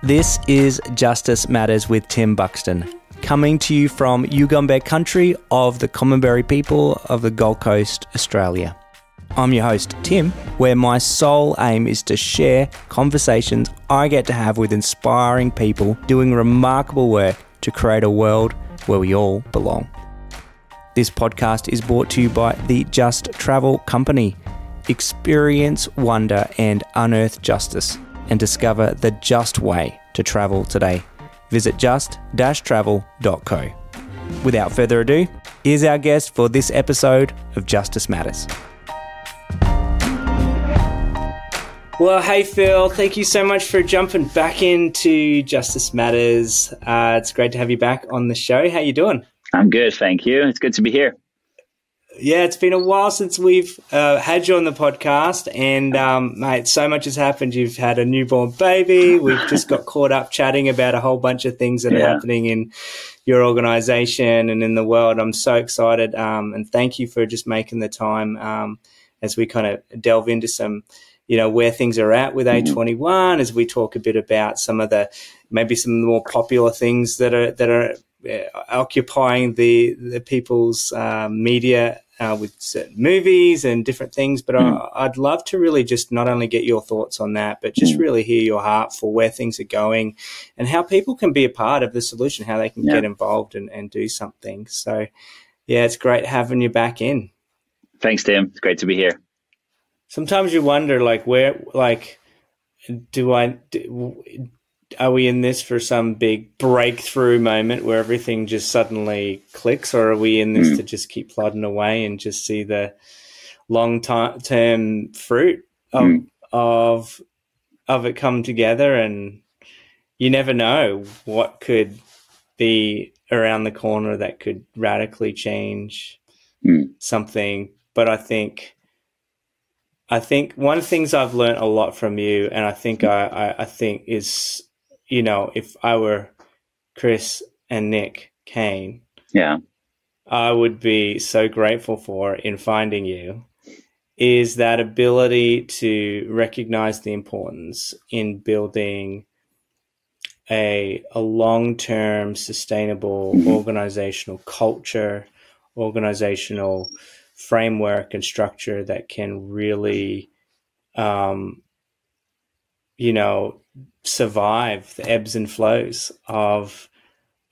This is Justice Matters with Tim Buxton, coming to you from Yugambeh country of the Commonberry people of the Gold Coast, Australia. I'm your host, Tim, where my sole aim is to share conversations I get to have with inspiring people doing remarkable work to create a world where we all belong. This podcast is brought to you by the Just Travel Company. Experience wonder and unearth justice, and discover the just way to travel today. Visit just-travel.co. Without further ado, here's our guest for this episode of Justice Matters. Well, hey Phil, thank you so much for jumping back into Justice Matters. It's great to have you back on the show. How you doing? I'm good, thank you. It's good to be here. Yeah, it's been a while since we've had you on the podcast, and mate, so much has happened. You've had a newborn baby. We've just got caught up chatting about a whole bunch of things that are happening in your organization and in the world. I'm so excited, and thank you for just making the time as we kind of delve into some, where things are at with A21, as we talk a bit about some of the more popular things that are occupying the people's media with certain movies and different things. But I'd love to really just not only get your thoughts on that, but just really hear your heart for where things are going and how people can be a part of the solution, how they can get involved and do something. So, yeah, it's great having you back in. Thanks, Tim. It's great to be here. Sometimes you wonder, are we in this for some big breakthrough moment where everything just suddenly clicks, or are we in this to just keep plodding away and just see the long-term fruit of it come together? And you never know what could be around the corner that could radically change something. But I think one of the things I've learned a lot from you, and I think is, if I were Chris and Nick Kane, I would be so grateful for in finding you, is that ability to recognize the importance in building a long-term sustainable organizational culture, organizational framework and structure that can really, survive the ebbs and flows of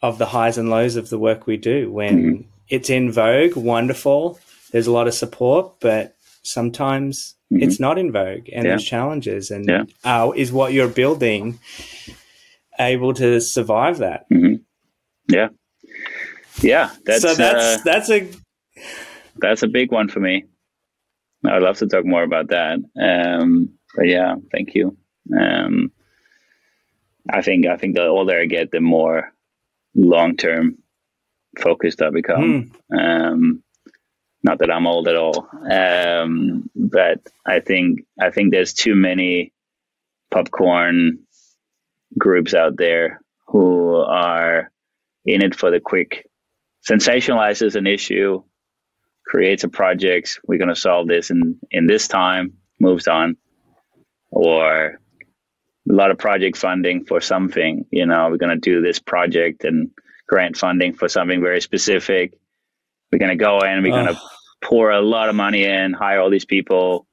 the highs and lows of the work we do. When it's in vogue, wonderful, there's a lot of support, but sometimes it's not in vogue and there's challenges. And is what you're building able to survive that? That's a big one for me. I'd love to talk more about that. But yeah, thank you. I think the older I get, the more long-term focused I become. Not that I'm old at all. But I think there's too many popcorn groups out there who are in it for the quick, sensationalizes an issue, creates a project, we're going to solve this in this time, moves on. Or a lot of project funding for something, we're going to do this project and grant funding for something very specific. We're going to go in, we're going to pour a lot of money in, hire all these people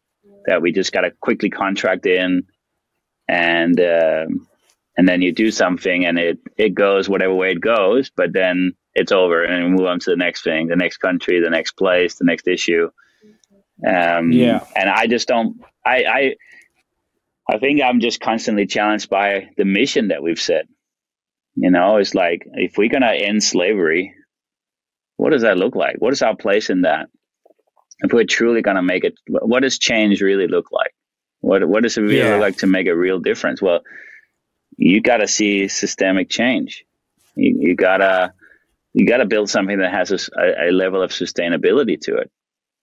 that we just got to quickly contract in. And then you do something and it goes whatever way it goes, but then it's over and we move on to the next thing, the next country, the next place, the next issue. And I just don't, I think I'm just constantly challenged by the mission that we've set. It's like, if we're going to end slavery, what does that look like? What is our place in that? If we're truly going to make it, what does change really look like? What does it really look like to make a real difference? Well, you got to see systemic change. You gotta build something that has a level of sustainability to it.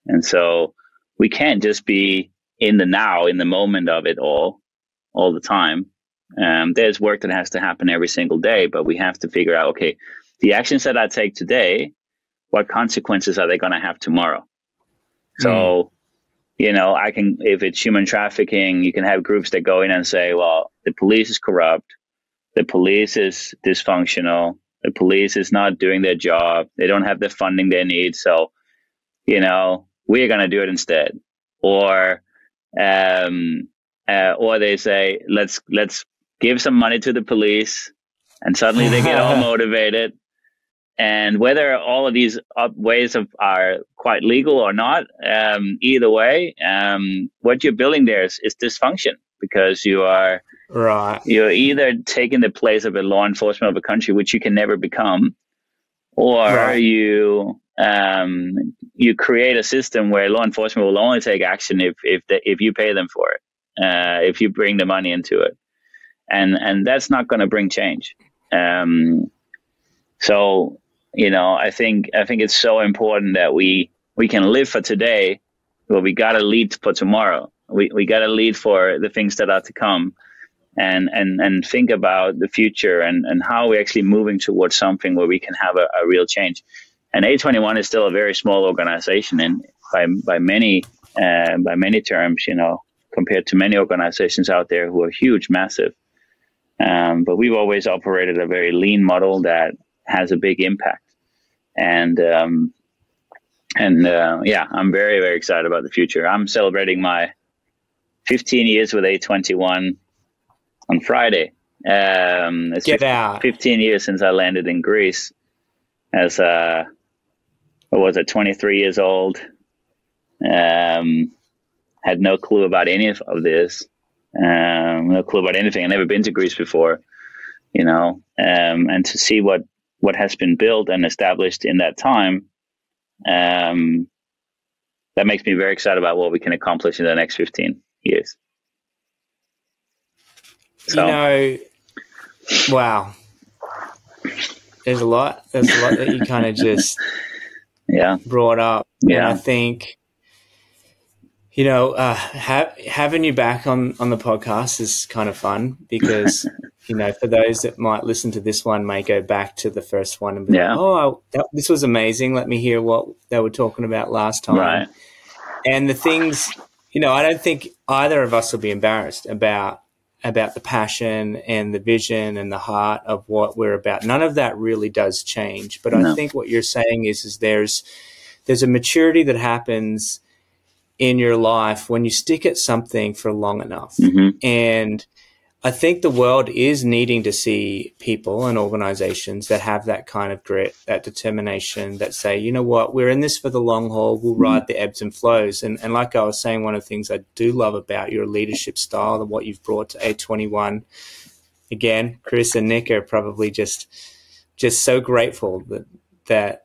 And so we can't just be in the now, in the moment of it all the time. There's work that has to happen every single day, but we have to figure out, okay, the actions that I take today, what consequences are they going to have tomorrow? So, if it's human trafficking, you can have groups that go in and say, well, the police is corrupt, The police is dysfunctional. The police is not doing their job. They don't have the funding they need. So, we're going to do it instead. Or they say, let's give some money to the police, and suddenly they get all motivated. And whether all of these ways are quite legal or not, either way, what you're building there is dysfunction, because you're either taking the place of a law enforcement of a country, which you can never become, or you create a system where law enforcement will only take action if you pay them for it, if you bring the money into it, and that's not going to bring change. So, I think it's so important that we can live for today, but we got to lead for tomorrow. We got to lead for the things that are to come, and think about the future and how we're actually moving towards something where we can have a real change. And A21 is still a very small organization, and by many terms, compared to many organizations out there who are huge, massive. But we've always operated a very lean model that has a big impact. And I'm very, very excited about the future. I'm celebrating my 15 years with A21 on Friday. It's 15 years since I landed in Greece as 23 years old. Had no clue about any of this. No clue about anything. I've never been to Greece before, and to see what has been built and established in that time, that makes me very excited about what we can accomplish in the next 15 years. So, wow. There's a lot that you kind of just brought up. Yeah. And I think, having you back on the podcast is kind of fun, because, for those that might listen to this one, may go back to the first one and be like, this was amazing. Let me hear what they were talking about last time. Right. And the things, I don't think either of us will be embarrassed about the passion and the vision and the heart of what we're about. None of that really does change. But I think what you're saying is there's a maturity that happens in your life when you stick at something for long enough. Mm-hmm. And I think the world is needing to see people and organizations that have that kind of grit, that determination, that say, you know what, we're in this for the long haul. We'll ride the ebbs and flows. And like I was saying, one of the things I do love about your leadership style and what you've brought to A21, again, Chris and Nick are probably just so grateful that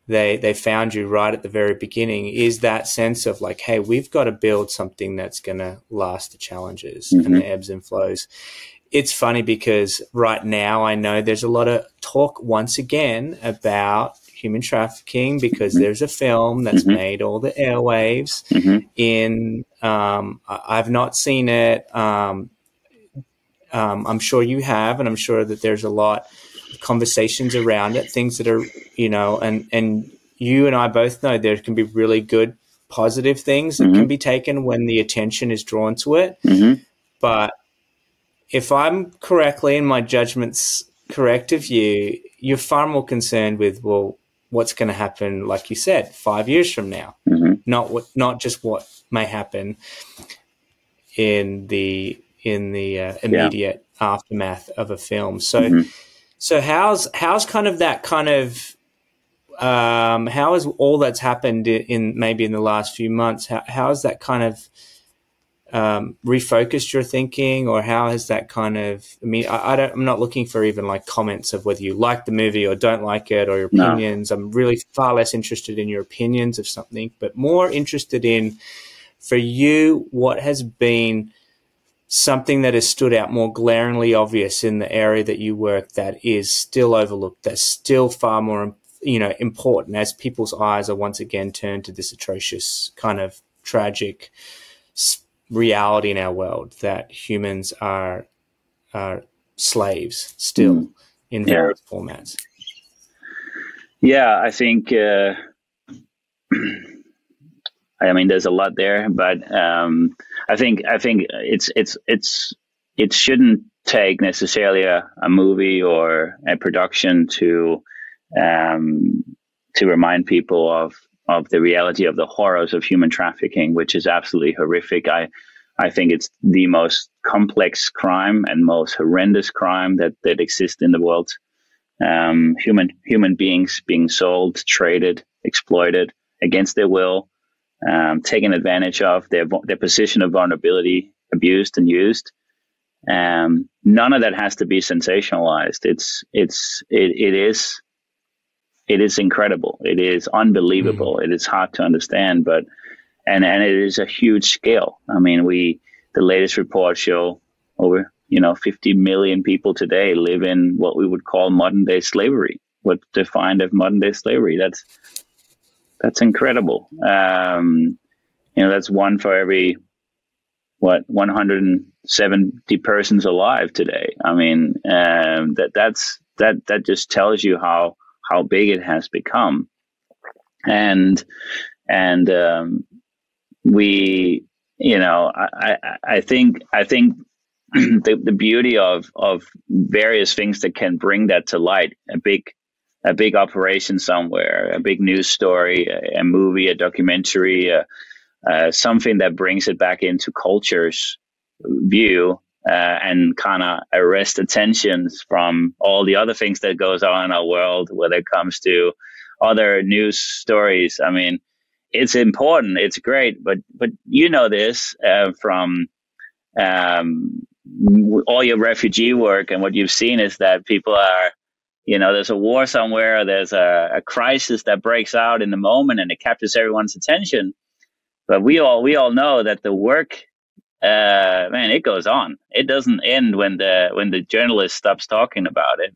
they found you right at the very beginning, is that sense of like, hey, we've got to build something that's going to last the challenges and the ebbs and flows. It's funny because right now I know there's a lot of talk once again about human trafficking, because there's a film that's made all the airwaves I've not seen it. I'm sure you have, and I'm sure that there's a lot conversations around it, things that are, and you and I both know there can be really good positive things that can be taken when the attention is drawn to it. But if I'm correctly, and my judgment's correct of you, you're far more concerned with, well, what's going to happen, like you said, 5 years from now, not just what may happen in the immediate aftermath of a film. So how's kind of that kind of how has all that's happened in maybe in the last few months? How has that kind of refocused your thinking, or how has that kind of? I mean, I'm not looking for even like comments of whether you like the movie or don't like it, or your opinions. No. I'm really far less interested in your opinions of something, but more interested in, for you, what has been something that has stood out more glaringly obvious in the area that you work that is still overlooked, that's still far more, important as people's eyes are once again turned to this atrocious kind of tragic reality in our world, that humans are slaves still in various formats. Yeah, I think, I mean, there's a lot there, but I think it shouldn't take necessarily a movie or a production to remind people of the reality of the horrors of human trafficking, which is absolutely horrific. I think it's the most complex crime and most horrendous crime that exists in the world. Human beings being sold, traded, exploited against their will, taken advantage of, their position of vulnerability abused and used. None of that has to be sensationalized. It is incredible. It is unbelievable. It is hard to understand, but and it is a huge scale. I mean, the latest reports show over 50 million people today live in what we would call modern day slavery. What's defined as modern day slavery? That's incredible. That's one for every 170 persons alive today. I mean, that just tells you how big it has become, and we, I think the beauty of various things that can bring that to light, a big operation somewhere, a big news story, a movie, a documentary, something that brings it back into culture's view, and kind of arrest attentions from all the other things that goes on in our world, whether it comes to other news stories. I mean, it's important, it's great, but this from all your refugee work, and what you've seen is that people are, there's a war somewhere, there's a crisis that breaks out in the moment, and it captures everyone's attention. But we all know that the work, it goes on. It doesn't end when the journalist stops talking about it,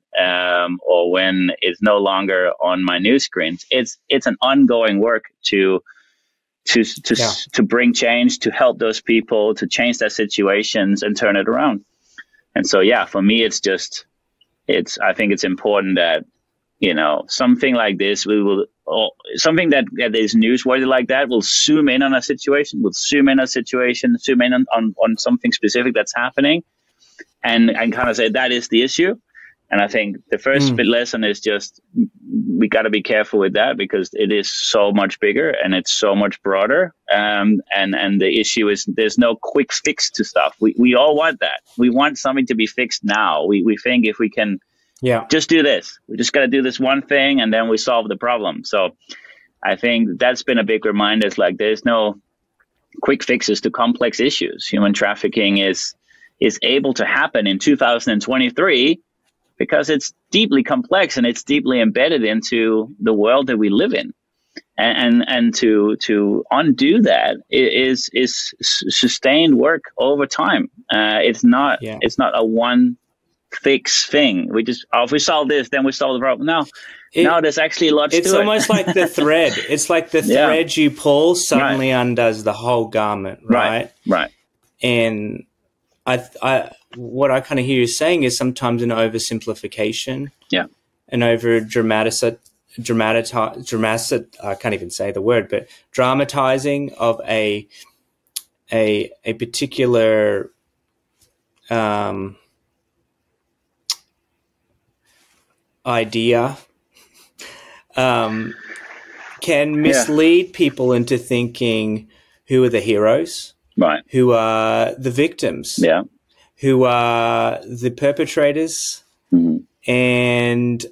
or when it's no longer on my news screens. It's an ongoing work to bring change, to help those people, to change their situations and turn it around. And so, for me, I think it's important that, something like this, something that is newsworthy like that will zoom in on a situation, zoom in on something specific that's happening, and kind of say that is the issue. And I think the first bit lesson is just, we got to be careful with that, because it is so much bigger and it's so much broader. And the issue is there's no quick fix to stuff. We all want that. We want something to be fixed now. We think if we can just do this, we just got to do this one thing and then we solve the problem. So I think that's been a big reminder. It's like, there's no quick fixes to complex issues. Human trafficking is able to happen in 2023 because it's deeply complex and it's deeply embedded into the world that we live in. And to undo that is sustained work over time. It's not a one fix thing. If we solve this, then we solve the problem. No, there's actually lots to it. It's almost like the thread. It's like the thread you pull suddenly undoes the whole garment, right? Right. And what I kind of hear you saying is sometimes an oversimplification, an over dramatizing. I can't even say the word, but dramatizing of a particular idea can mislead people into thinking who are the heroes, right? Who are the victims, who are the perpetrators, and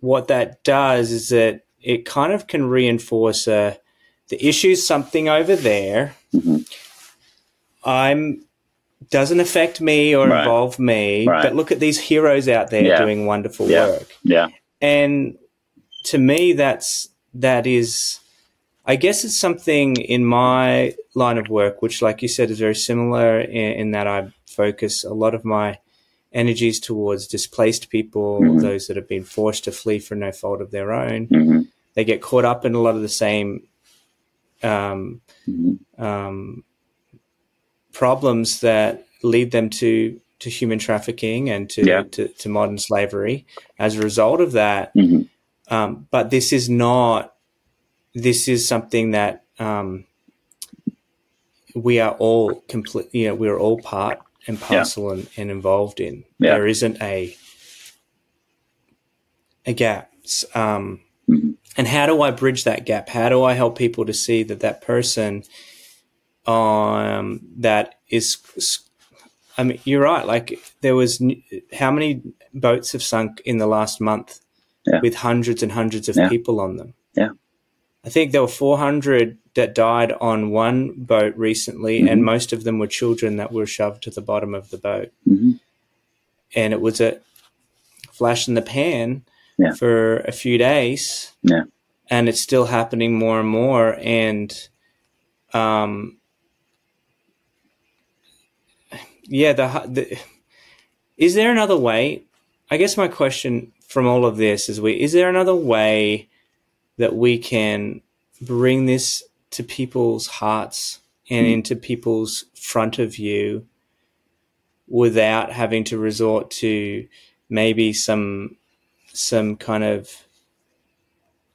what that does is that it kind of can reinforce the issue's something over there. Doesn't affect me or involve me, but look at these heroes out there doing wonderful work. And to me, that is, I guess it's something in my line of work, which, like you said, is very similar in that I focus a lot of my energies towards displaced people, those that have been forced to flee for no fault of their own. They get caught up in a lot of the same problems that lead them to human trafficking and to modern slavery as a result of that. But this is something that we are all we're all part and parcel and involved in. Yeah. There isn't a gap. And how do I bridge that gap? How do I help people to see that person that is, I mean, you're right. Like there was, how many boats have sunk in the last month with hundreds and hundreds of people on them? Yeah. I think there were 400 that died on one boat recently, and most of them were children that were shoved to the bottom of the boat. And it was a flash in the pan for a few days. Yeah. And it's still happening more and more. And, is there another way? I guess my question from all of this is there another way that we can bring this to people's hearts and into people's front of view without having to resort to maybe some kind of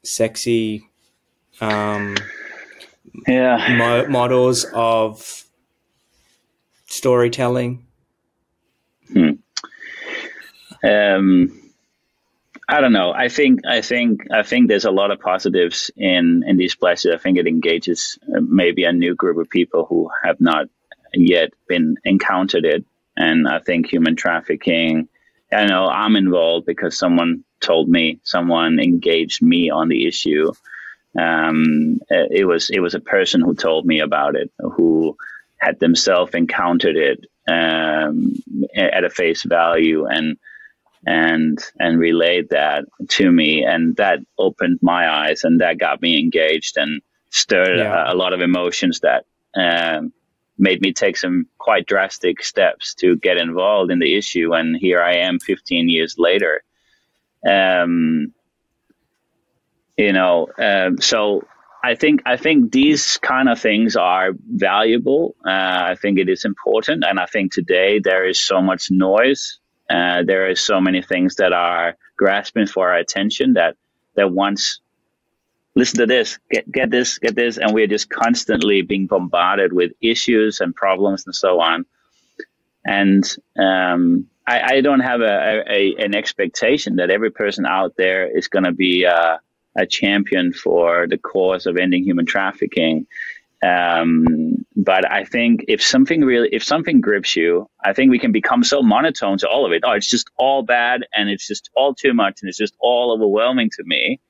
sexy models of storytelling? I don't know. I think there's a lot of positives in these places. I think it engages maybe a new group of people who have not yet been encountered it. And I think human trafficking, I know I'm involved because someone engaged me on the issue. It was a person who told me about it, who had themselves encountered it at a face value and relayed that to me, and that opened my eyes, and that got me engaged and stirred a lot of emotions that made me take some quite drastic steps to get involved in the issue. And here I am 15 years later. So I think these kind of things are valuable. I think it is important. And I think today there is so much noise. There is so many things that are grasping for our attention that once, listen to this, get this, and we're just constantly being bombarded with issues and problems and so on. And I don't have an expectation that every person out there is going to be a champion for the cause of ending human trafficking. But I think if something grips you, I think we can become so monotone to all of it. Oh, it's just all bad, and it's just all too much, and it's just all overwhelming to me.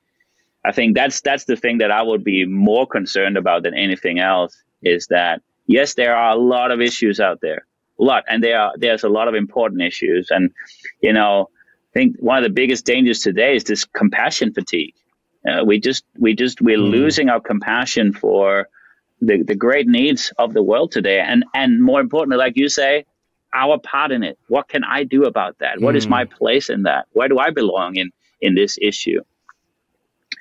I think that's the thing that I would be more concerned about than anything else, is that yes, there are a lot of issues out there, and there's a lot of important issues. And I think one of the biggest dangers today is this compassion fatigue. We're losing our compassion for the great needs of the world today, and more importantly, like you say, our part in it. What can I do about that? What is my place in that? Where do I belong in this issue?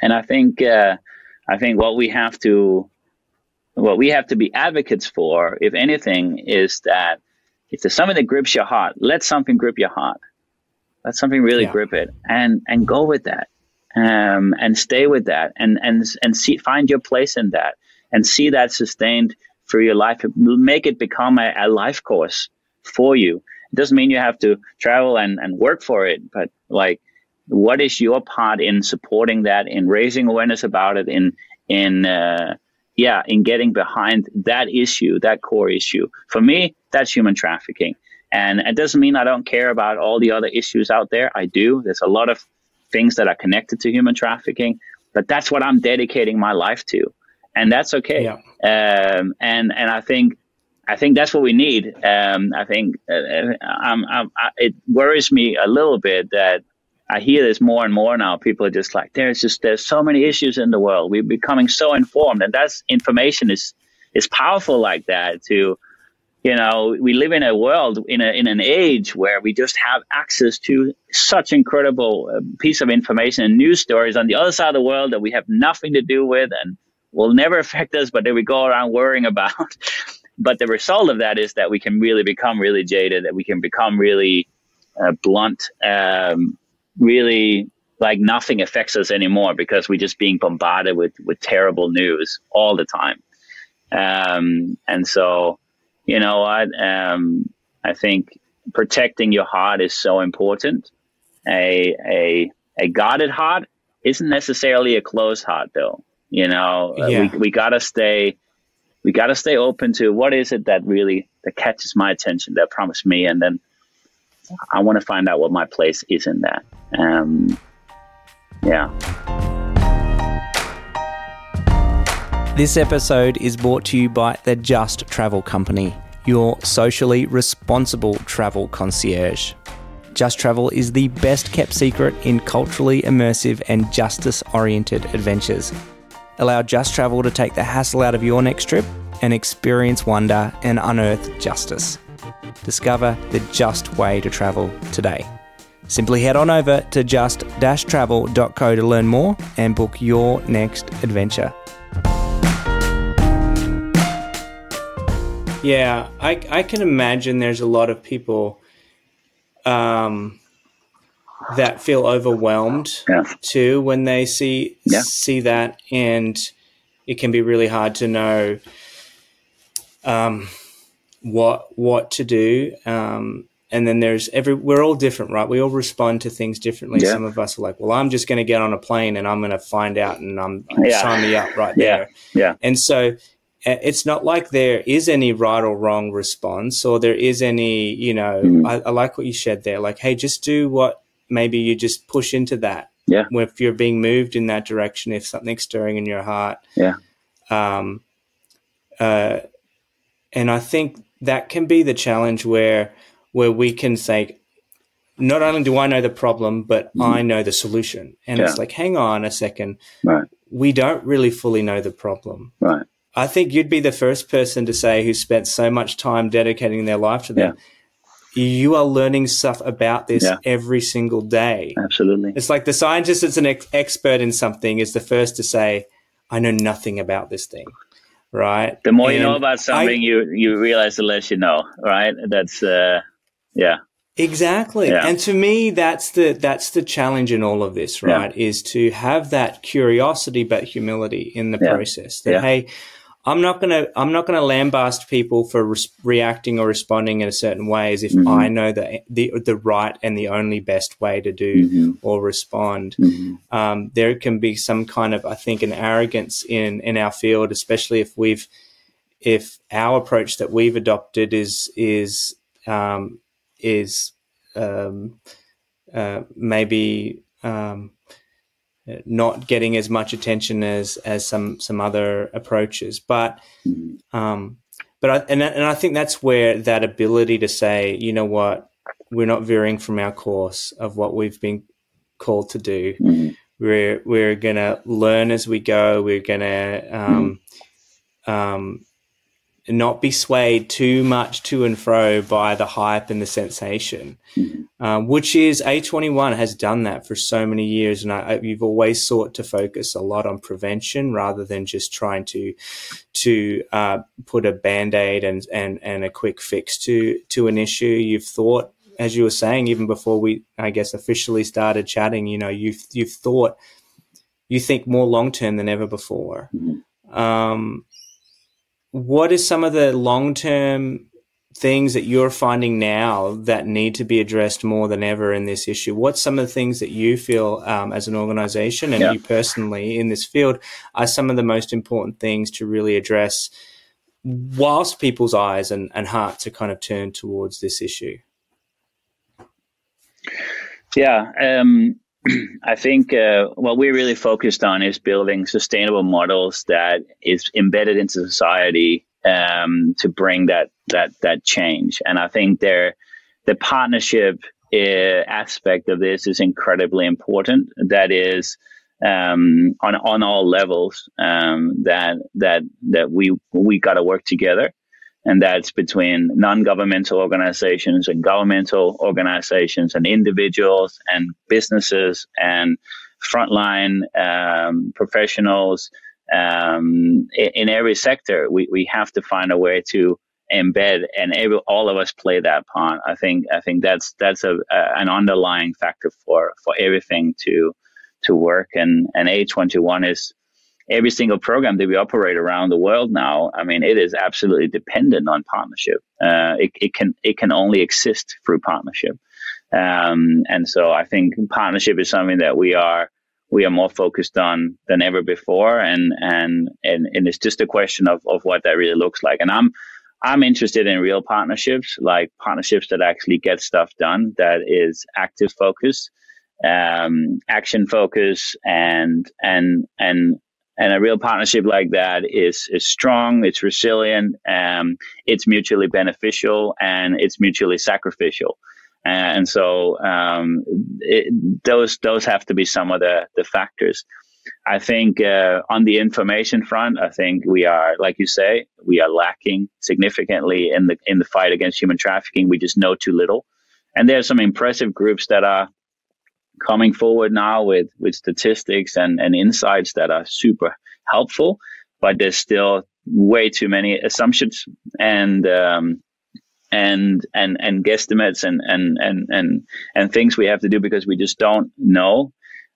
And I think what we have to be advocates for, if anything, is that if there's something that grips your heart, let something grip your heart. Let something really grip it, and go with that, and stay with that, and find your place in that, and see that sustained through your life. Make it become a life course for you. It doesn't mean you have to travel and work for it, but like, what is your part in supporting that, in raising awareness about it, in getting behind that issue, that core issue? For me, that's human trafficking. And it doesn't mean I don't care about all the other issues out there. I do. There's a lot of things that are connected to human trafficking, but that's what I'm dedicating my life to. And that's okay. Yeah. And I think that's what we need. It worries me a little bit that I hear this more and more now. People are just like, there's so many issues in the world. We're becoming so informed, and that's information is powerful like that. We live in a world, in an age where we just have access to such incredible piece of information and news stories on the other side of the world that we have nothing to do with and will never affect us, but that we go around worrying about. But the result of that is that we can really become really jaded, that we can become really blunt, really like nothing affects us anymore because we're just being bombarded with terrible news all the time. And so, you know what, I think protecting your heart is so important. A guarded heart isn't necessarily a closed heart, though. You know, we gotta stay open to what is it that catches my attention, that prompts me, and then I want to find out what my place is in that. This episode is brought to you by the Just Travel Company, your socially responsible travel concierge. Just Travel is the best kept secret in culturally immersive and justice-oriented adventures. Allow Just Travel to take the hassle out of your next trip and experience wonder and unearth justice. Discover the just way to travel today. Simply head on over to just-travel.co to learn more and book your next adventure. Yeah, I can imagine there's a lot of people that feel overwhelmed too when they see that, and it can be really hard to know what to do. And then we're all different, right? We all respond to things differently. Yeah. Some of us are like, well, I'm just going to get on a plane and I'm going to find out, and sign me up right there. Yeah. And so it's not like there is any right or wrong response, or there is any, I like what you said there. Like, hey, just do what maybe you just push into that. Yeah. If you're being moved in that direction, if something's stirring in your heart. Yeah. And I think that can be the challenge where we can say, not only do I know the problem, but I know the solution. And it's like, hang on a second. Right. We don't really fully know the problem. Right. I think you'd be the first person to say, who spent so much time dedicating their life to them. Yeah. You are learning stuff about this every single day. Absolutely. It's like the scientist that's an expert in something is the first to say, I know nothing about this thing. Right. The more you know about something, you realize the less you know. Right. That's Exactly. Yeah. And to me, that's the challenge in all of this, right? Is to have that curiosity, but humility in the process. That hey, I'm not gonna lambast people for reacting or responding in a certain way as if I know the right and the only best way to do or respond. There can be some kind of, I think, an arrogance in our field, especially if our approach that we've adopted is maybe not getting as much attention as some other approaches, but I think that's where that ability to say, you know what, we're not veering from our course of what we've been called to do. We're gonna learn as we go. We're gonna not be swayed too much to and fro by the hype and the sensation, which is A21 has done that for so many years. And you've always sought to focus a lot on prevention rather than just trying to put a Band-Aid and a quick fix to an issue. You've thought, as you were saying, even before we, I guess, officially started chatting, you think more long-term than ever before. What are some of the long-term things that you're finding now that need to be addressed more than ever in this issue? What's some of the things that you feel as an organization and you personally in this field are some of the most important things to really address whilst people's eyes and hearts are kind of turned towards this issue? Yeah, I think what we're really focused on is building sustainable models that is embedded into society to bring that change. And I think the partnership aspect of this is incredibly important. That is on all levels that we got to work together. And that's between non-governmental organizations and governmental organizations and individuals and businesses and frontline professionals in every sector. We have to find a way to embed, and all of us play that part. I think that's an underlying factor for everything to work. And A21 every single program that we operate around the world now, I mean, it is absolutely dependent on partnership. It can only exist through partnership. And so I think partnership is something that we are more focused on than ever before. And it's just a question of what that really looks like. And I'm interested in real partnerships, like partnerships that actually get stuff done, that is active focus, action focus, and a real partnership like that is strong, it's resilient, it's mutually beneficial, and it's mutually sacrificial. And so those have to be some of the factors. I think on the information front, I think we are, like you say, we are lacking significantly in the fight against human trafficking. We just know too little. And there are some impressive groups that are coming forward now with statistics and insights that are super helpful, but there's still way too many assumptions and guesstimates and things we have to do because we just don't know.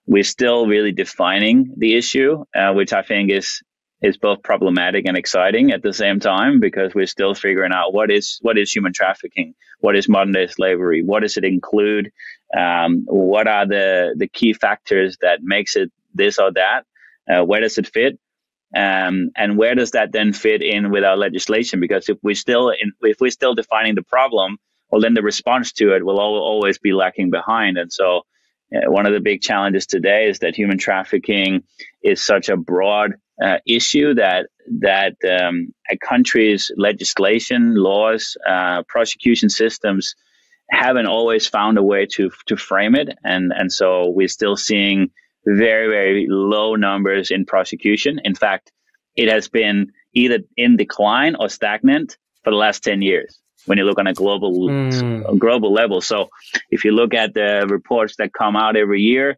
We're still really defining the issue, which I think is both problematic and exciting at the same time, because we're still figuring out what is human trafficking, what is modern day slavery, what does it include, what are the key factors that makes it this or that, where does it fit, and where does that then fit in with our legislation? Because if we're still defining the problem, well, then the response to it will always be lacking behind. And so one of the big challenges today is that human trafficking is such a broad issue that a country's legislation, laws, prosecution systems haven't always found a way to frame it. And so we're still seeing very, very low numbers in prosecution. In fact, it has been either in decline or stagnant for the last 10 years when you look on a global level. So if you look at the reports that come out every year,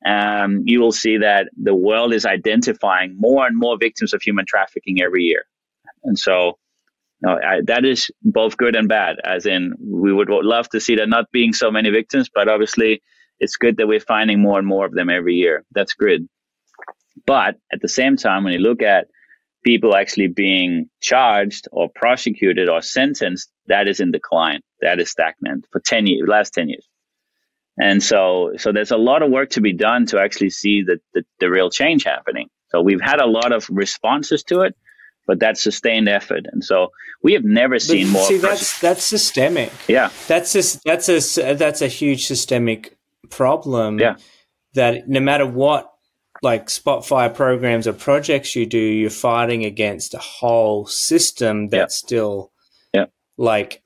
you will see that the world is identifying more and more victims of human trafficking every year. And so that is both good and bad, as in we would love to see there not being so many victims, but obviously it's good that we're finding more and more of them every year. That's good. But at the same time, when you look at people actually being charged or prosecuted or sentenced, that is in decline. That is stagnant for last 10 years. And so there's a lot of work to be done to actually see the real change happening. So we've had a lot of responses to it, but that's sustained effort. And so we have never seen more. See, that's systemic. Yeah. That's a huge systemic problem. Yeah. That no matter what, like spot fire programs or projects you do, you're fighting against a whole system that's still like,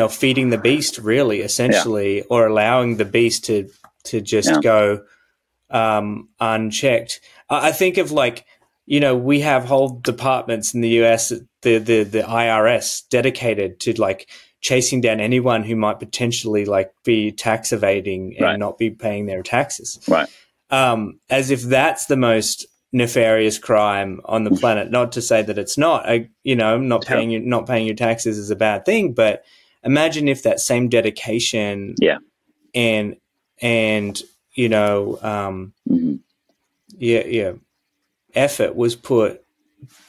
feeding the beast, really, essentially, or allowing the beast to just go unchecked. I think of we have whole departments in the US, the IRS, dedicated to like chasing down anyone who might potentially like be tax evading and not be paying their taxes. Right. As if that's the most nefarious crime on the planet. Not to say that it's not. Not paying your taxes is a bad thing, but imagine if that same dedication and effort was put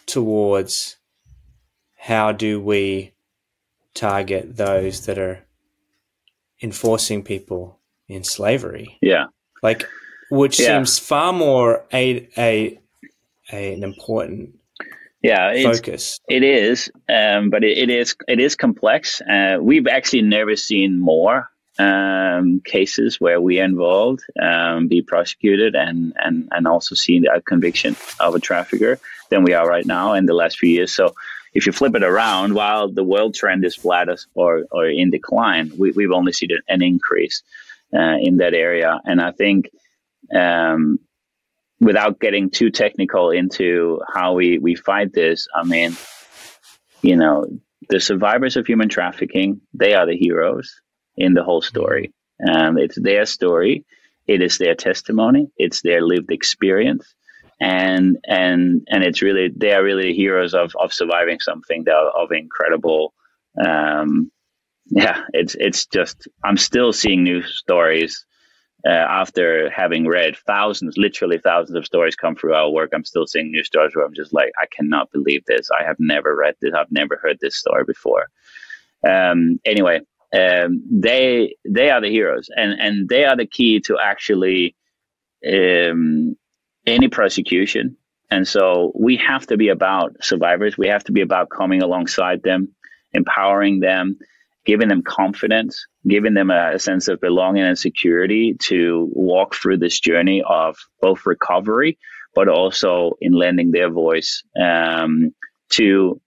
towards how do we target those that are enforcing people in slavery. Yeah. Which seems far more an important focus. It is, but it is complex. We've actually never seen more cases where we are involved be prosecuted and also seen a conviction of a trafficker than we are right now in the last few years. So if you flip it around, while the world trend is flat or in decline, we've only seen an increase in that area. And I think without getting too technical into how we fight this, I mean, the survivors of human trafficking, they are the heroes in the whole story. It's their story. It is their testimony. It's their lived experience. And it's really, they are really heroes of surviving something that of incredible. It's just, I'm still seeing news stories After having read literally thousands of stories come through our work, I'm still seeing new stories where I'm just like, I cannot believe this. I have never read this. I've never heard this story before. Anyway, they are the heroes, and they are the key to actually any prosecution. And so we have to be about survivors. We have to be about coming alongside them, empowering them, giving them confidence, giving them a sense of belonging and security to walk through this journey of both recovery, but also in lending their voice to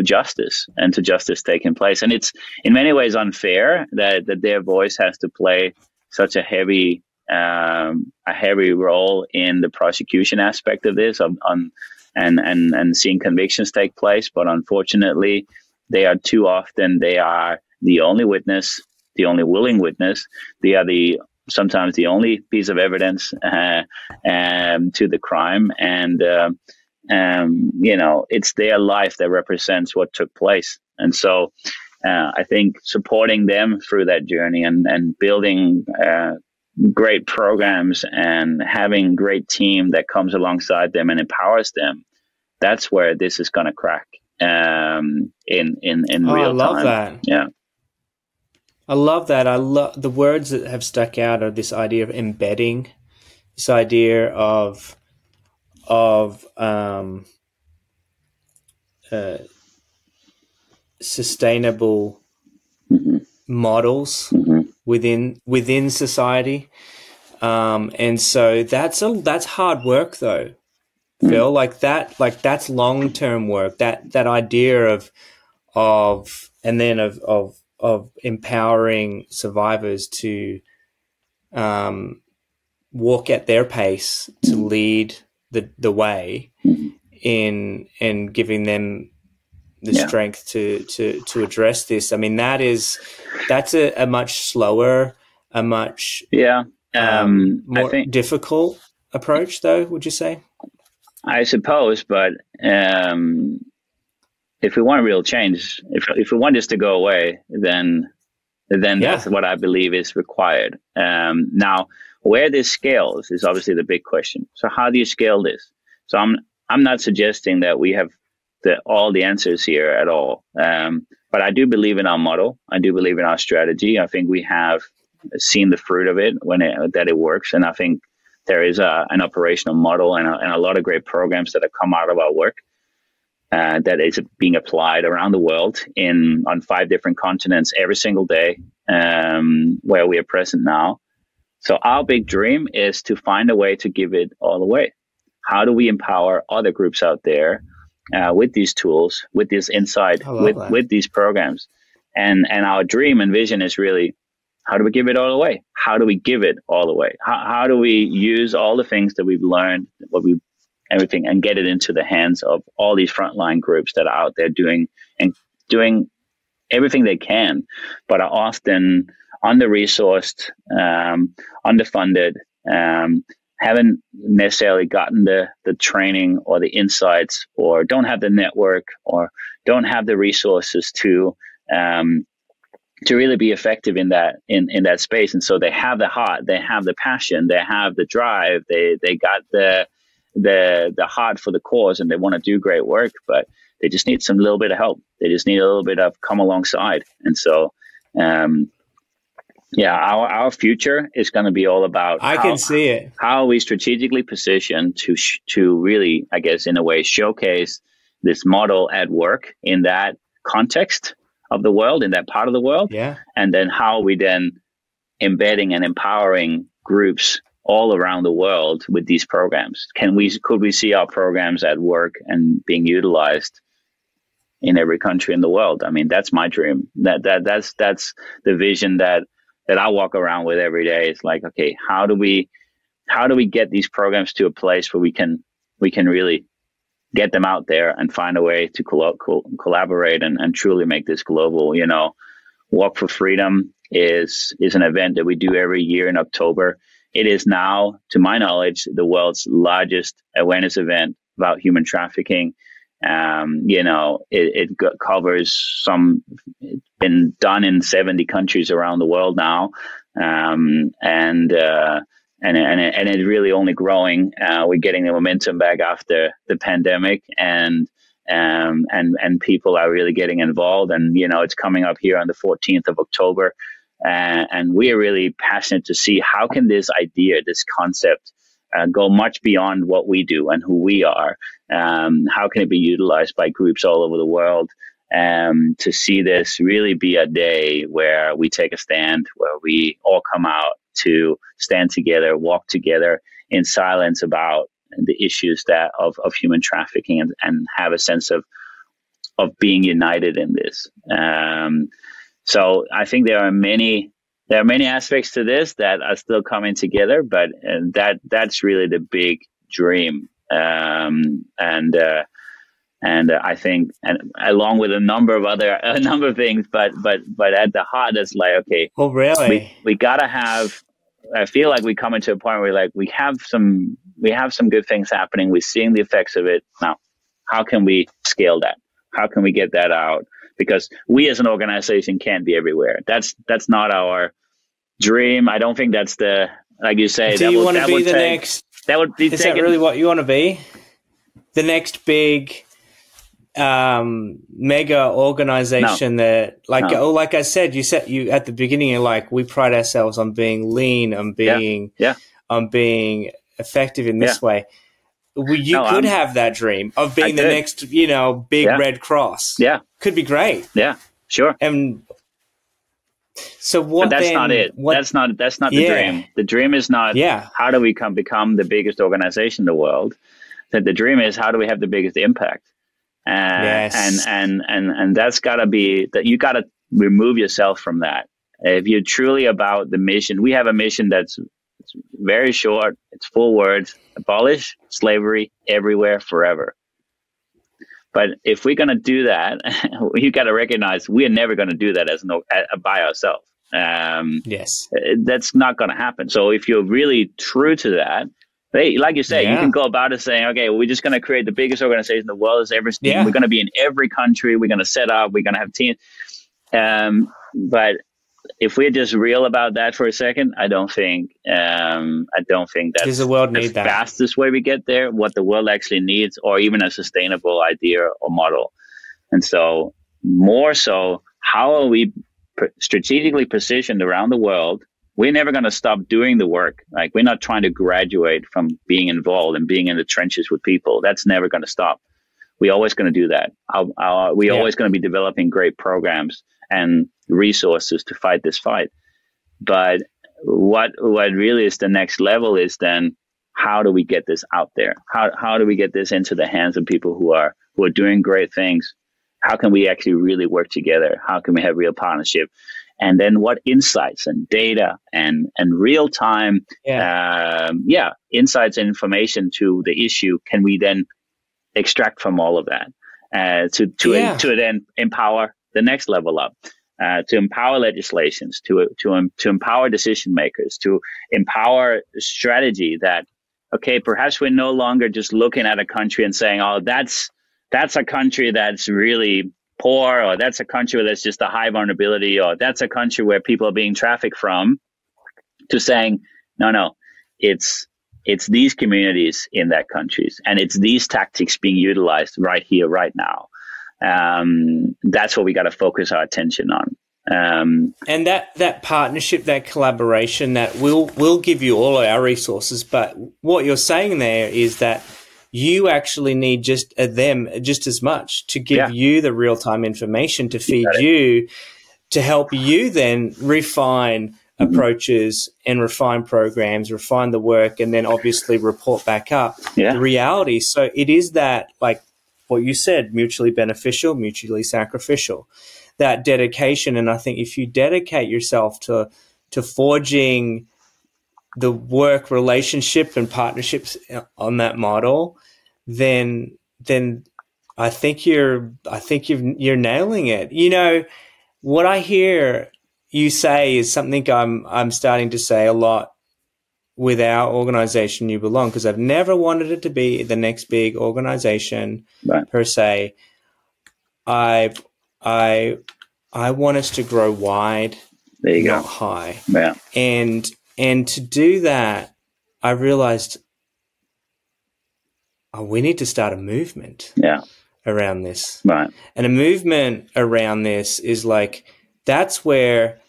justice and to justice taking place. And it's in many ways unfair that their voice has to play such a heavy role in the prosecution aspect of this, and seeing convictions take place. But unfortunately, they are the only witness, the only willing witness. They are sometimes the only piece of evidence to the crime, and it's their life that represents what took place. And so I think supporting them through that journey and building great programs and having great team that comes alongside them and empowers them, that's where this is going to crack in real time. I love that. Yeah. I love that. I love the words that have stuck out are this idea of embedding, this idea of sustainable models within society, and so that's hard work though, Phil. Like that's long-term work. That idea of empowering survivors to walk at their pace, to lead the way in giving them the strength to address this. I mean, that's a much slower, a much more difficult approach, though. Would you say? I suppose, but if we want real change, if we want this to go away, then that's what I believe is required. Now, where this scales is obviously the big question. So how do you scale this? So I'm not suggesting that we have all the answers here at all. But I do believe in our model. I do believe in our strategy. I think we have seen the fruit of it that it works. And I think there is an operational model and a lot of great programs that have come out of our work that is being applied around the world on 5 different continents every single day where we are present now. So our big dream is to find a way to give it all away. How do we empower other groups out there with these tools, with this insight, with these programs? And our dream and vision is really, how do we give it all away? How do we give it all away? How do we use all the things that we've learned, everything, and get it into the hands of all these frontline groups that are out there doing everything they can, but are often under-resourced, underfunded, haven't necessarily gotten the training or the insights, or don't have the network, or don't have the resources to really be effective in that space. And so they have the heart, they have the passion, they have the drive, they got the heart for the cause, and they want to do great work, but they just need some little bit of help. They just need a little bit of come alongside. And so our future is going to be all about can see it. How are we strategically positioned to really, I guess, in a way, showcase this model at work in that context of the world, in that part of the world. Yeah. And then how are we then embedding and empowering groups all around the world with these programs? Could we see our programs at work and being utilized in every country in the world? I mean, that's my dream. That's the vision that I walk around with every day. It's like, okay, how do we get these programs to a place where we can really get them out there and find a way to collaborate and truly make this global. Walk for Freedom is an event that we do every year in October. It is now, to my knowledge, the world's largest awareness event about human trafficking. It covers it's been done in 70 countries around the world now. And it's really only growing. We're getting the momentum back after the pandemic, and people are really getting involved. And it's coming up here on the 14th of October, and we are really passionate to see how can this idea, this concept, go much beyond what we do and who we are. How can it be utilized by groups all over the world? To see this really be a day where we take a stand, where we all come out to stand together, walk together in silence about the issues of human trafficking, and have a sense of being united in this. So I think there are many aspects to this that are still coming together, but that's really the big dream. And I think, and along with a number of things, but at the heart, it's like, okay, oh really, we gotta have. I feel like we come into a point where we have some good things happening. We're seeing the effects of it now. How can we scale that? How can we get that out? Because we as an organization can't be everywhere. That's not our dream. I don't think that's like you say. Do you want to be the next? That would be. Is that really what you want to be? The next big mega organization that, like I said, you at the beginning, you're like, we pride ourselves on being lean, on being effective in this way. You could have that dream of being the next, big Red Cross. Yeah, could be great. Yeah, sure. And so what? But that's not it. That's not the dream. The dream is not. How do we become the biggest organization in the world? That the dream is, how do we have the biggest impact? Yes. And that's got to be that. You got to remove yourself from that. If you're truly about the mission, we have a mission that's very short. It's 4 words: abolish slavery everywhere, forever. But if we're going to do that, you got to recognize we are never going to do that by ourselves. Yes, that's not going to happen. So if you're really true to that, like you say, you can go about it saying, okay, we're just going to create the biggest organization in the world as ever seen. We're going to be in every country. We're going to set up. We're going to have teams. But if we're just real about that for a second, I don't think that's does the world need the fastest way we get there. What the world actually needs, or even a sustainable idea or model. And so, more so, how are we strategically positioned around the world? We're never going to stop doing the work. Like, we're not trying to graduate from being involved and being in the trenches with people. That's never going to stop. We're always going to do that. We're always going to be developing great programs and resources to fight this fight. But what really is the next level is then, how do we get this out there? How do we get this into the hands of people who are doing great things? How can we actually really work together? How can we have real partnership? And then what insights and data and real time insights and information to the issue can we then extract from all of that to then empower the next level up, to empower legislations, to empower decision makers, to empower strategy that, okay, perhaps we're no longer just looking at a country and saying, oh, that's a country that's really poor, or that's a country where there's just a high vulnerability, or that's a country where people are being trafficked from, to saying, no, it's these communities in that countries, and it's these tactics being utilized right here, right now. That's what we got to focus our attention on. And that partnership, that collaboration, that will give you all our resources. But what you're saying there is that you actually need them just as much to give you the real-time information, to feed you, to help you then refine approaches and refine programs, refine the work, and then obviously report back up the reality. So it is that, like what you said, mutually beneficial, mutually sacrificial, that dedication. And I think if you dedicate yourself to forging the work relationship and partnerships on that model, then I think you're nailing it. You know, what I hear you say is something I'm starting to say a lot with our organization, You Belong, because I've never wanted it to be the next big organization per se. I want us to grow wide There you not go. high. Yeah. And to do that, I realized, we need to start a movement around this. Right. And a movement around this is like, that's where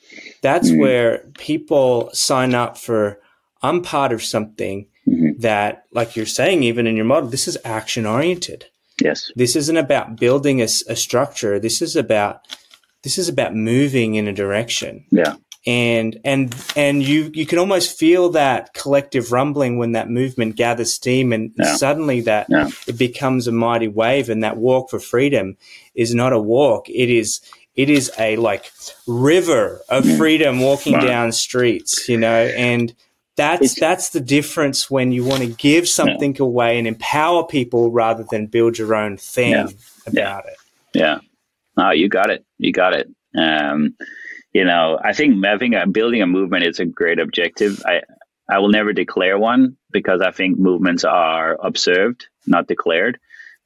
people sign up for, I'm part of something that, like you're saying, even in your model, this is action oriented. Yes. This isn't about building a structure. This is about moving in a direction. Yeah. And you can almost feel that collective rumbling when that movement gathers steam, and suddenly it becomes a mighty wave. And that walk for freedom is not a walk. It is a like river of freedom walking down streets, and that's the difference when you want to give something away and empower people rather than build your own thing about it. Yeah. Oh, you got it. I think building a movement is a great objective. I will never declare one, because I think movements are observed, not declared.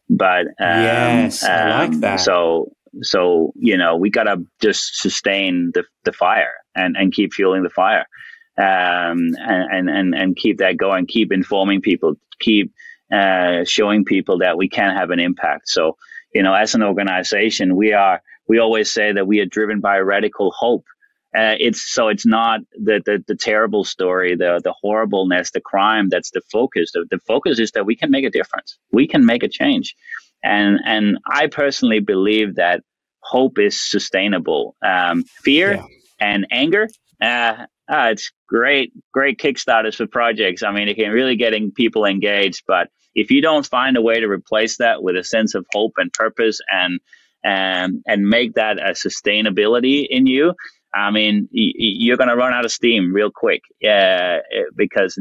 But yes, I like that. So we gotta just sustain the fire and keep fueling the fire, and keep that going. Keep informing people. Keep showing people that we can have an impact. So as an organization, we always say that we are driven by radical hope. It's not the terrible story, the horribleness, the crime that's the focus. The focus is that we can make a difference. We can make a change. And I personally believe that hope is sustainable. Fear and anger, it's great kickstarters for projects. I mean, it can really get people engaged. But if you don't find a way to replace that with a sense of hope and purpose and make that a sustainability in you, I mean, you're going to run out of steam real quick, because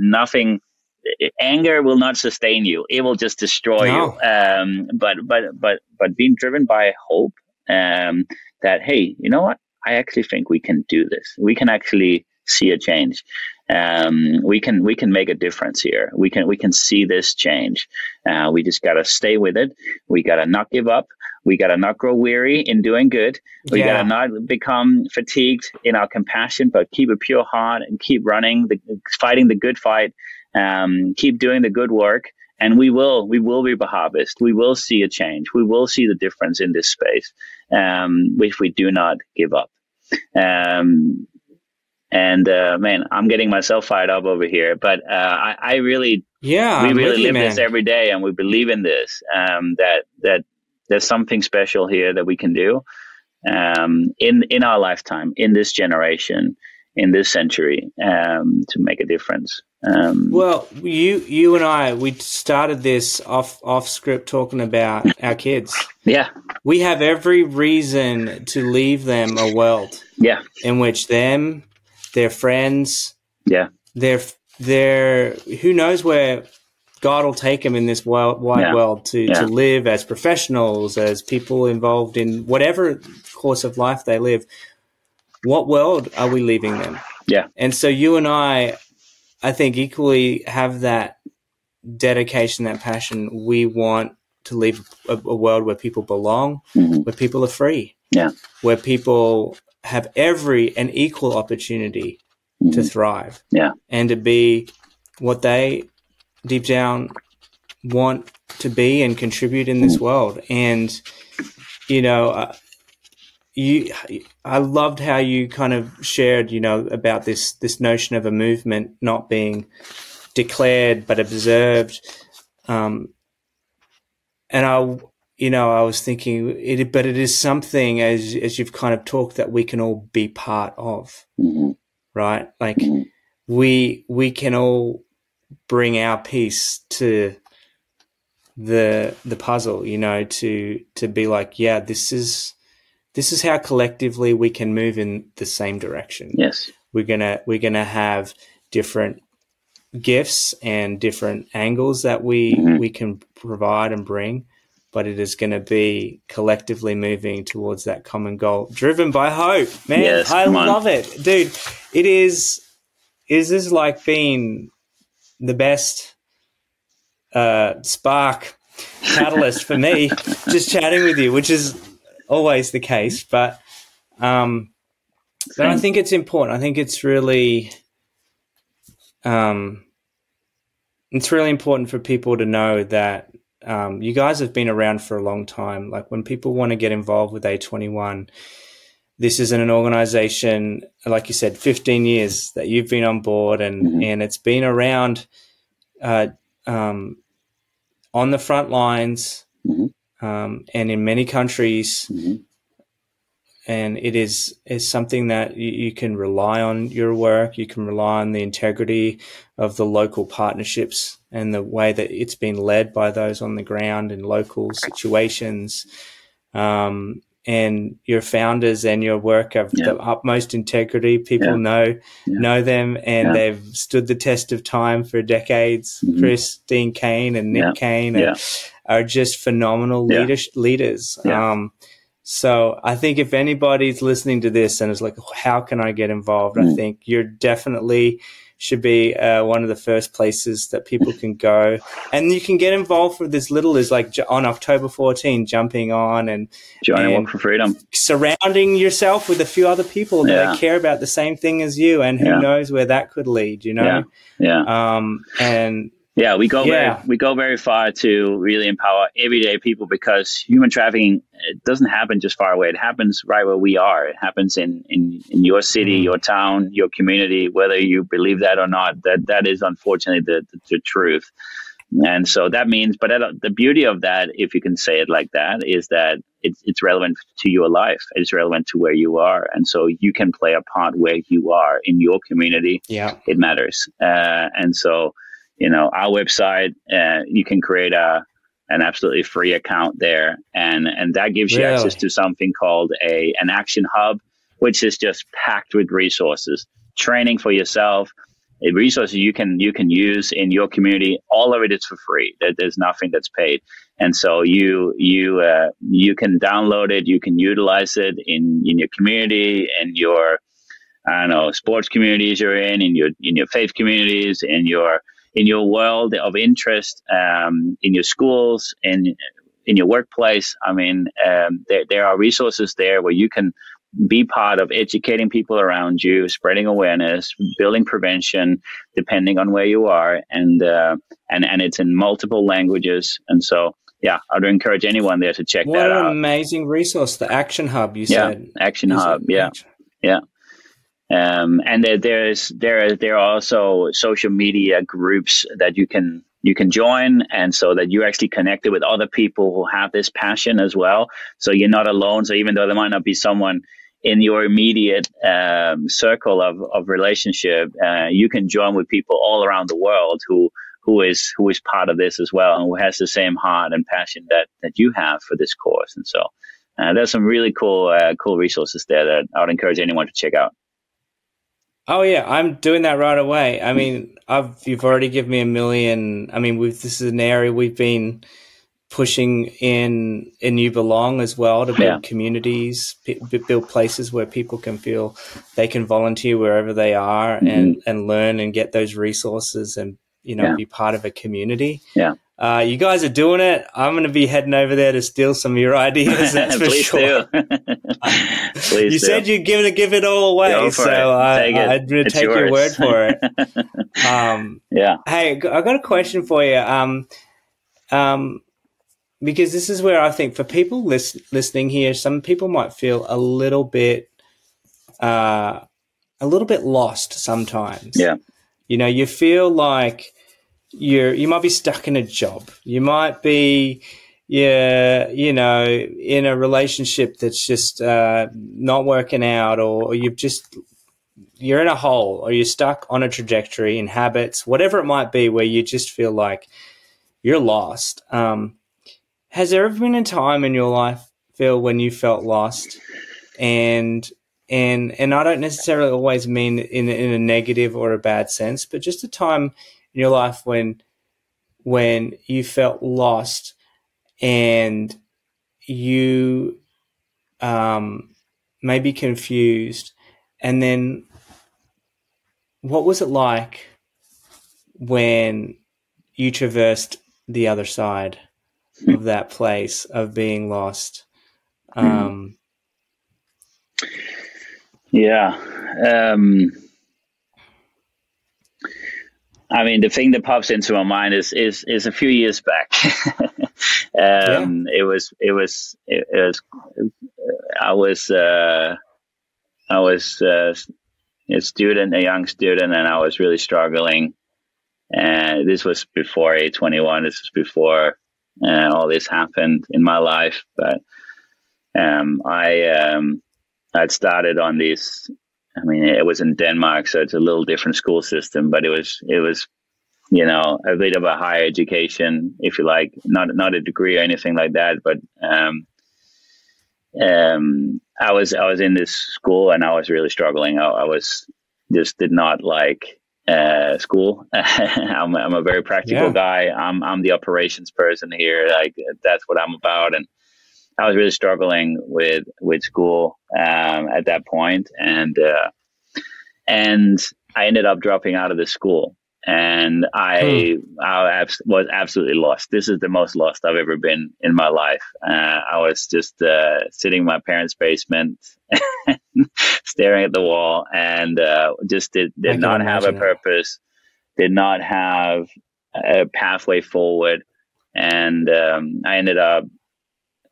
anger will not sustain you. It will just destroy you. But being driven by hope, that, hey, you know what? I actually think we can do this. We can actually see a change. We can make a difference here. We can see this change. We just got to stay with it. We got to not give up. We got to not grow weary in doing good. We got to not become fatigued in our compassion, but keep a pure heart and keep running, fighting the good fight. Keep doing the good work, and we will reap a harvest. We will see a change. We will see the difference in this space, if we do not give up. Man, I'm getting myself fired up over here, but we really live this every day, and we believe in this. That there's something special here that we can do in our lifetime, in this generation, in this century, to make a difference. Well, you and I, we started this off script talking about our kids. Yeah. We have every reason to leave them a world. Yeah. In which their friends, their who knows where God will take them in this wide world to live as professionals, as people involved in whatever course of life they live. What world are we leaving them? Yeah. And so you and I think equally have that dedication, that passion. We want to leave a world where people belong, where people are free, where people have every and equal opportunity to thrive, and to be what they deep down want to be and contribute in this world. And I loved how you kind of shared, about this notion of a movement not being declared but observed. And I was thinking, but it is something, as you've kind of talked, that we can all be part of, right? Like we can all bring our piece to the puzzle, to be like, this is how collectively we can move in the same direction. Yes. We're gonna have different gifts and different angles that we can provide and bring, but it is going to be collectively moving towards that common goal, driven by hope. Man, yes, I love it, dude. It is this like being the best spark catalyst for me, just chatting with you, which is always the case, but But I think it's important. I think it's really important for people to know that you guys have been around for a long time. Like when people want to get involved with A21, this is an organization, like you said, 15 years that you've been on board, and it's been around on the front lines and in many countries. And it is something that you can rely on your work. You can rely on the integrity of the local partnerships and the way that it's been led by those on the ground in local situations. And your founders and your work have the utmost integrity. People know them, and they've stood the test of time for decades. Christine Kane and Nick Kane are just phenomenal leaders. So I think if anybody's listening to this and is like, how can I get involved? I think you're definitely should be one of the first places that people can go. And you can get involved with as little as like on October 14, jumping on and joining Walk for Freedom, surrounding yourself with a few other people that care about the same thing as you. And who knows where that could lead, you know? We go very far to really empower everyday people, because human trafficking, it doesn't happen just far away. It happens right where we are. It happens in your city, your town, your community, whether you believe that or not. That is unfortunately the truth. And so that means, but the beauty of that, if you can say it like that, is that it's relevant to your life. It's relevant to where you are. And so you can play a part where you are in your community. Yeah, it matters. And so, our website, you can create an absolutely free account there, and that gives you access to something called an action hub, which is just packed with resources, training for yourself, resources you can use in your community. All of it is for free. There's nothing that's paid, and so you can download it, you can utilize it in your community, and your sports communities you're in your faith communities, in your world of interest, in your schools, in your workplace. I mean, there are resources there where you can be part of educating people around you, spreading awareness, building prevention, depending on where you are, and it's in multiple languages. And so, I would encourage anyone there to check that out. What an amazing resource, the Action Hub, you said. Action Hub, yeah. And there are also social media groups that you can join, and so that you're actually connected with other people who have this passion as well. So you're not alone. So even though there might not be someone in your immediate circle of relationship, you can join with people all around the world who is part of this as well, and who has the same heart and passion that you have for this cause. And so there's some really cool resources there that I would encourage anyone to check out. Oh yeah, I'm doing that right away. I mean, you've already given me a million. I mean, this is an area we've been pushing in You Belong as well, to build communities, build places where people can feel they can volunteer wherever they are and learn and get those resources and, be part of a community. Yeah. You guys are doing it. I'm going to be heading over there to steal some of your ideas. That's for Please sure. Please you said you're going to give it all away, so I'm going to take your word for it. Hey, I got a question for you. Because this is where I think for people listening here, some people might feel a little bit lost sometimes. Yeah. You feel like you might be stuck in a job. You might be, in a relationship that's just not working out, or you're in a hole, or you're stuck on a trajectory in habits, whatever it might be, where you just feel like you're lost. Has there ever been a time in your life, Phil, when you felt lost? And I don't necessarily always mean in a negative or a bad sense, but just a time in your life when you felt lost and you may be confused. And then what was it like when you traversed the other side of that place of being lost? Yeah. I mean, the thing that pops into my mind is a few years back. Yeah. I was a young student, and I was really struggling. And this was before A21. This was before all this happened in my life. But I'd started on these. I mean, it was in Denmark, so it's a little different school system, but it was a bit of a higher education, if you like, not a degree or anything like that. But I was in this school, and I was really struggling. I was just did not like school. I'm a very practical guy. I'm the operations person here. Like, that's what I'm about. And I was really struggling with school at that point, and I ended up dropping out of the school, and I was absolutely lost. This is the most lost I've ever been in my life. I was just sitting in my parents' basement, staring at the wall, and just did not have a purpose, did not have a pathway forward, and I ended up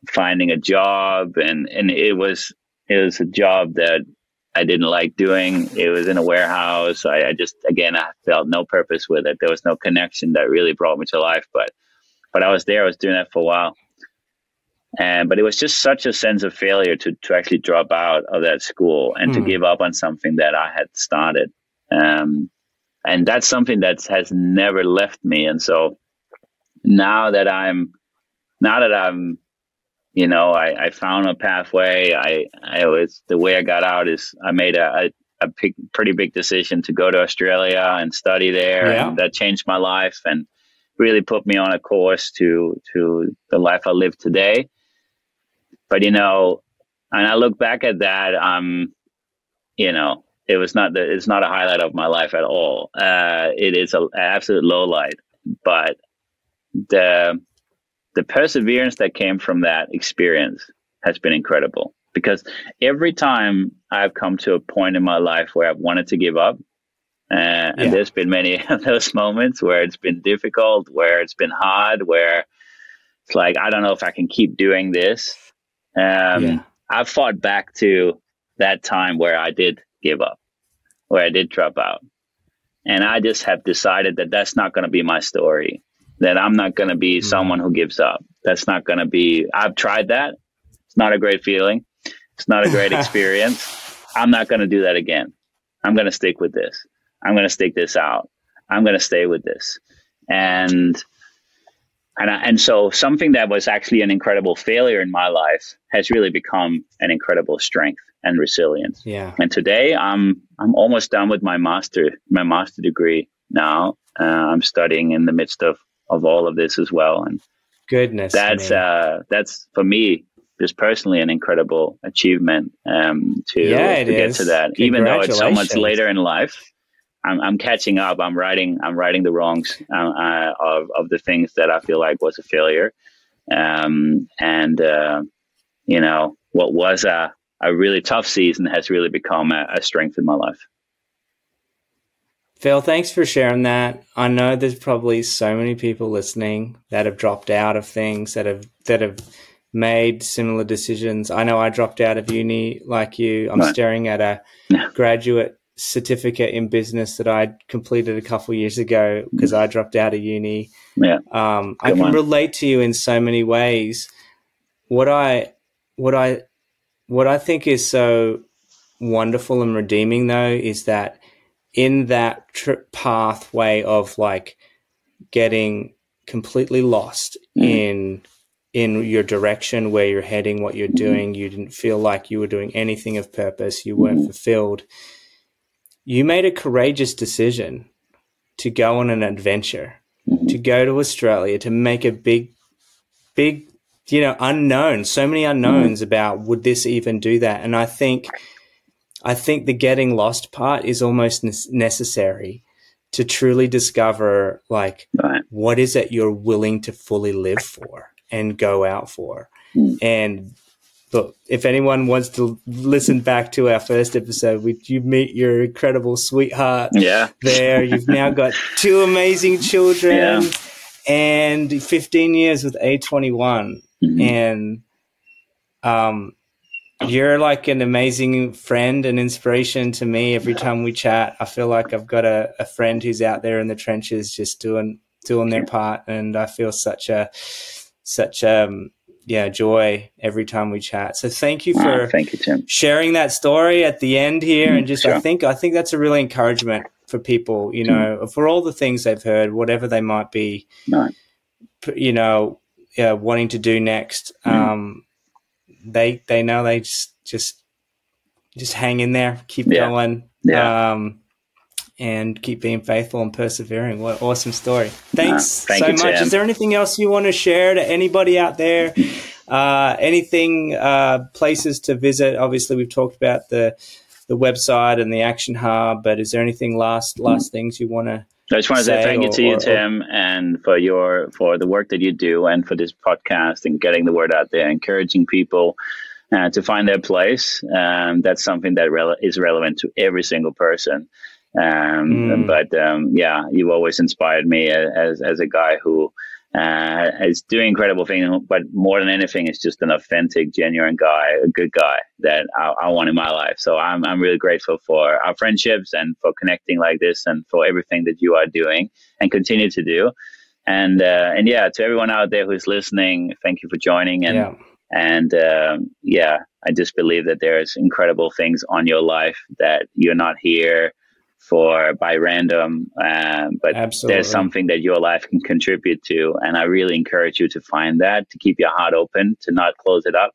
finding a job, and it was a job that I didn't like doing. It was in a warehouse. I felt no purpose with it. There was no connection that really brought me to life. But I was there. I was doing that for a while, but it was just such a sense of failure to actually drop out of that school and to give up on something that I had started. And that's something that has never left me. And so now that I'm I found a pathway. The way I got out is I made a pretty big decision to go to Australia and study there. Yeah. And that changed my life and really put me on a course to the life I live today. But, and I look back at that, it's not a highlight of my life at all. It is an absolute low light, but the perseverance that came from that experience has been incredible, because every time I've come to a point in my life where I've wanted to give up, and there's been many of those moments where it's been difficult, where it's been hard, where it's like, I don't know if I can keep doing this. I've fought back to that time where I did give up, where I did drop out. And I just have decided that that's not going to be my story. That I'm not going to be someone who gives up. That's not going to be, I've tried that. It's not a great feeling. It's not a great experience. I'm not going to do that again. I'm going to stick with this. I'm going to stick this out. I'm going to stay with this. And so something that was actually an incredible failure in my life has really become an incredible strength and resilience. Yeah. And today I'm almost done with my master degree now. I'm studying in the midst of all of this as well. And goodness, that's for me, just personally, an incredible achievement to get to that. Even though it's so much later in life, I'm catching up. I'm writing the wrongs of the things that I feel like was a failure. What was a really tough season has really become a strength in my life. Phil, thanks for sharing that. I know there's probably so many people listening that have dropped out of things, that have made similar decisions. I know I dropped out of uni like you. I'm staring at a graduate certificate in business that I completed a couple of years ago because I dropped out of uni. Yeah. I can relate to you in so many ways. What I think is so wonderful and redeeming, though, is that in that pathway of like getting completely lost in your direction, where you're heading, what you're doing, you didn't feel like you were doing anything of purpose, you weren't fulfilled. You made a courageous decision to go on an adventure, to go to Australia, to make a big, unknown, so many unknowns about would this even do that. And I think the getting lost part is almost necessary to truly discover, like, what is it you're willing to fully live for and go out for. And look, if anyone wants to listen back to our first episode, you meet your incredible sweetheart there. You've now got 2 amazing children and 15 years with A21. And you're like an amazing friend and inspiration to me. Every time we chat, I feel like I've got a friend who's out there in the trenches just doing their part. And I feel such joy every time we chat. So thank you for Tim. Sharing that story at the end here. And just, I think that's a really encouragement for people, you know, for all the things they've heard, whatever they might be, you know, wanting to do next. They know they just hang in there, keep going, and keep being faithful and persevering. What an awesome story. Thanks so much. Tim. Is there anything else you want to share to anybody out there? Anything, places to visit? Obviously, we've talked about the website and the Action Hub, but is there anything last things you want to I just want to say thank you to you, Tim, and for the work that you do and for this podcast and getting the word out there, encouraging people to find their place. That's something that is relevant to every single person. But you've always inspired me as a guy who is doing incredible things, but more than anything, is just an authentic, genuine guy, a good guy that I want in my life. So I'm really grateful for our friendships and for connecting like this and for everything that you are doing and continue to do. And to everyone out there who's listening, thank you for joining. I just believe that there's incredible things on your life that you're not here by random, but Absolutely. There's something that your life can contribute to. And I really encourage you to find that, to keep your heart open, to not close it up,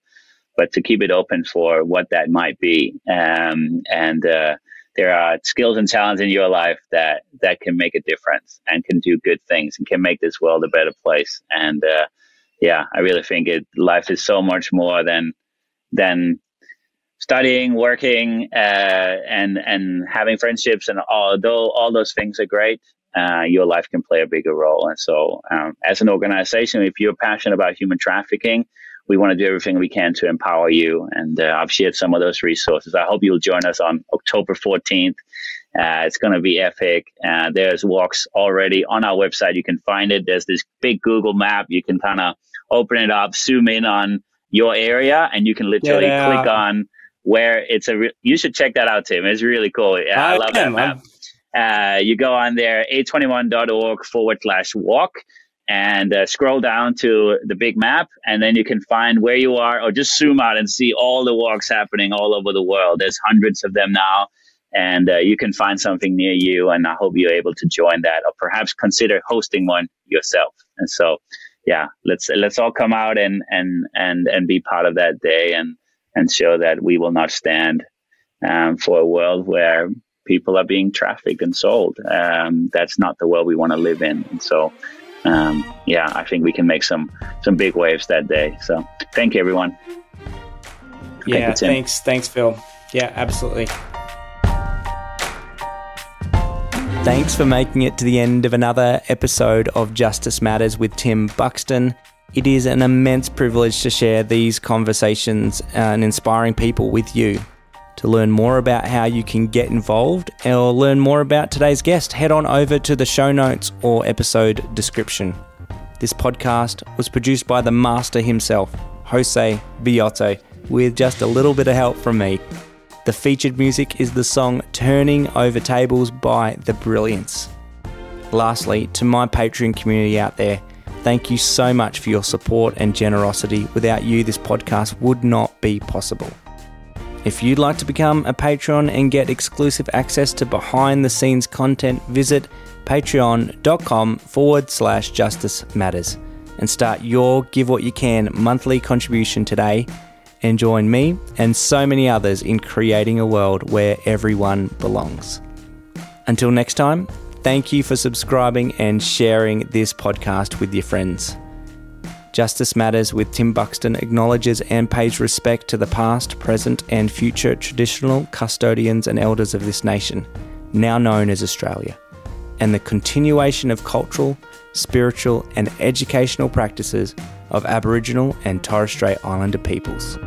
but to keep it open for what that might be. There are skills and talents in your life that can make a difference and can do good things and can make this world a better place. And I really think life is so much more than studying, working, and having friendships, and although all those things are great, your life can play a bigger role. And so, as an organization, if you're passionate about human trafficking, we want to do everything we can to empower you. And I've shared some of those resources. I hope you'll join us on October 14th. It's going to be epic. There's walks already on our website. You can find it. There's this big Google map. You can kind of open it up, zoom in on your area, and you can literally click on where it's you should check that out, Tim. It's really cool. I love that map. You go on there, a21.org/walk, and scroll down to the big map, and then you can find where you are, or just zoom out and see all the walks happening all over the world. There's hundreds of them now, and you can find something near you, and I hope you're able to join that, or perhaps consider hosting one yourself. And so, let's all come out and be part of that day, and show that we will not stand for a world where people are being trafficked and sold. That's not the world we want to live in. And so, I think we can make some big waves that day. So thank you, everyone. Thanks, Phil. Yeah, absolutely. Thanks for making it to the end of another episode of Justice Matters with Tim Buxton. It is an immense privilege to share these conversations and inspiring people with you. To learn more about how you can get involved or learn more about today's guest, head on over to the show notes or episode description. This podcast was produced by the master himself, Jose Biotto, with just a little bit of help from me. The featured music is the song Turning Over Tables by The Brilliance. Lastly, to my Patreon community out there, thank you so much for your support and generosity. Without you, this podcast would not be possible. If you'd like to become a Patreon and get exclusive access to behind-the-scenes content, visit patreon.com/Justice Matters and start your Give What You Can monthly contribution today, and join me and so many others in creating a world where everyone belongs. Until next time, thank you for subscribing and sharing this podcast with your friends. Justice Matters with Tim Buxton acknowledges and pays respect to the past, present, and future traditional custodians and elders of this nation, now known as Australia, and the continuation of cultural, spiritual, and educational practices of Aboriginal and Torres Strait Islander peoples.